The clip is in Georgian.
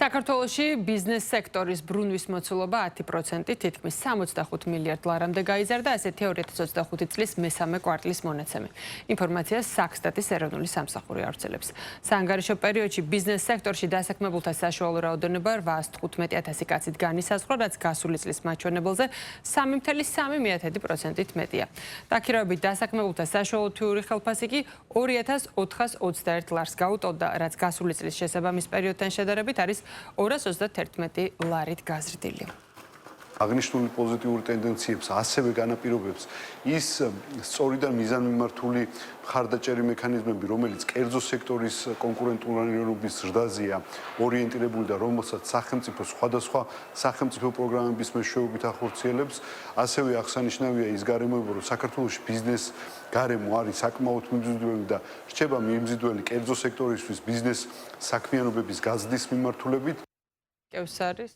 საქართველოში ბიზნეს სექტორის ბრუნვის მოცულობა 10%, თითქმის 65 მილიარდ ლარამდე გაიზარდა, ასეთი 2025 წლის მესამე კვარტლის მონაცემი. ინფორმაციას საქსტატის ეროვნული სამსახური ავრცელებს. საანგარიშო პერიოდში ბიზნეს სექტორში დასაქმებულთა საშუალო რაოდენობა 815,000 კაცით განისაზღვრა, რაც გასული წლის მაჩვენებელზე 3,3%-ით მეტია. დაქირავებით დასაქმებულთა საშუალო თვიური ხელფასი კი 2,421 ლარს გაუტოლდა, რაც გასული წლის შესაბამის პერიოდთან შედარებით არის 231 ლარით გაზრდილი. აღნიშნული პოზიტიური ტენდენციებს ასევე განაპირობებს ის სწორი და მიზანმიმართული მხარდაჭერი მექანიზმები, რომელიც კერძო სექტორის კონკურენტულობის ზრდაზეა ორიენტირებული და რომელსაც სახელმწიფო სხვადასხვა სახელმწიფო პროგრამების მეშვეობით ახორციელებს. ასევე აღსანიშნავია ის გარემოება, რომ საქართველოში ბიზნეს გარემო არის საკმაოდ მიმზიდველი და რჩება მიმზიდველი კერძო სექტორისთვის ბიზნეს საქმიანობების გაზრდის მიმართულებით. კევსარის